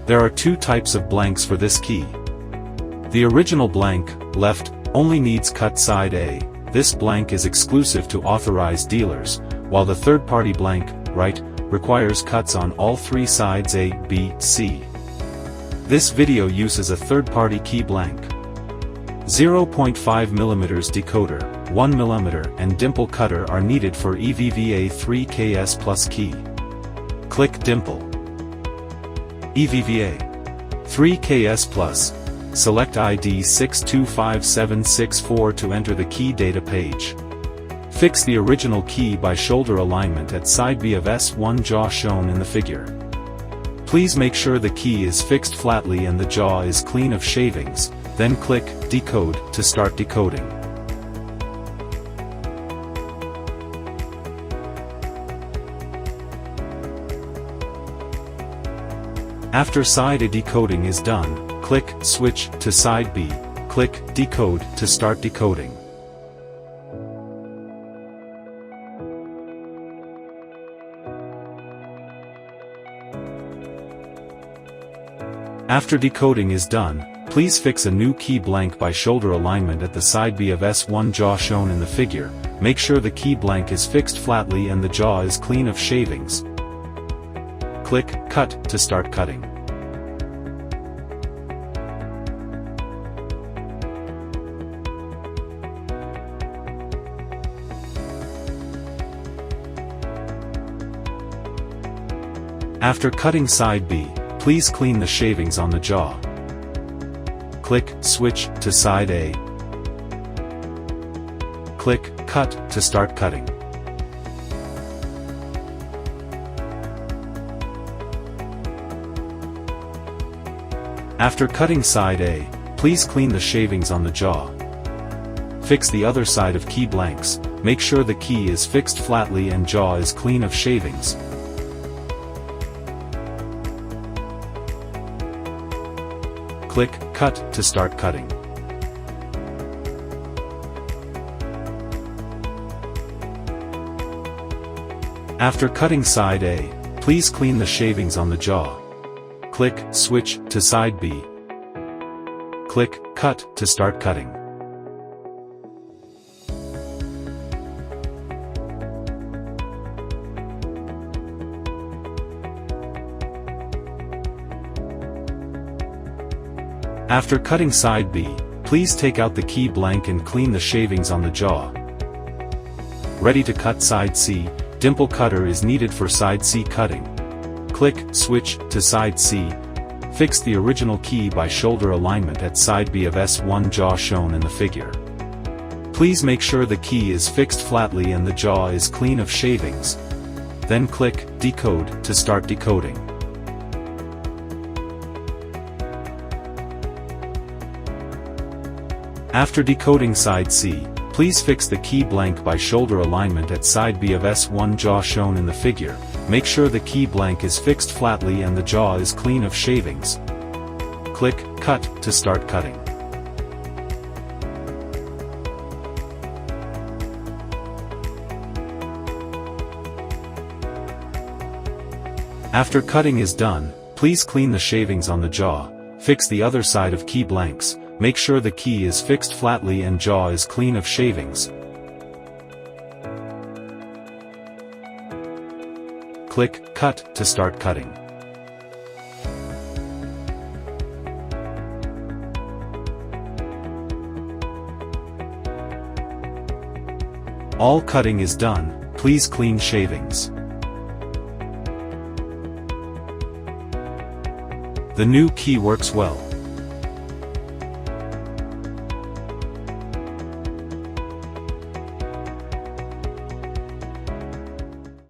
There are two types of blanks for this key. The original blank, left, only needs cut side A. This blank is exclusive to authorized dealers, while the third-party blank, right, requires cuts on all three sides A, B, C. This video uses a third-party key blank. 0.5mm decoder, 1mm and dimple cutter are needed for EVVA 3KS Plus key. Click dimple. EVVA 3KS Plus. Select ID 625764 to enter the key data page. Fix the original key by shoulder alignment at side B of S1 jaw shown in the figure. Please make sure the key is fixed flatly and the jaw is clean of shavings, then click Decode to start decoding. After side A decoding is done, click Switch to side B, click Decode to start decoding. After decoding is done, please fix a new key blank by shoulder alignment at the side B of S1 jaw shown in the figure. Make sure the key blank is fixed flatly and the jaw is clean of shavings. Click Cut to start cutting. After cutting side B, please clean the shavings on the jaw. Click Switch to side A. Click Cut to start cutting. After cutting side A, please clean the shavings on the jaw. Fix the other side of key blanks. Make sure the key is fixed flatly and jaw is clean of shavings. Click Cut to start cutting. After cutting side A, please clean the shavings on the jaw. Click Switch to side B. Click Cut to start cutting. After cutting side B, please take out the key blank and clean the shavings on the jaw. Ready to cut side C, dimple cutter is needed for side C cutting. Click Switch to side C. Fix the original key by shoulder alignment at side B of S1 jaw shown in the figure. Please make sure the key is fixed flatly and the jaw is clean of shavings. Then click Decode to start decoding. After decoding side C, please fix the key blank by shoulder alignment at side B of S1 jaw shown in the figure. Make sure the key blank is fixed flatly and the jaw is clean of shavings. Click Cut to start cutting. After cutting is done, please clean the shavings on the jaw. Fix the other side of key blanks. Make sure the key is fixed flatly and jaw is clean of shavings. Click Cut to start cutting. All cutting is done, please clean shavings. The new key works well.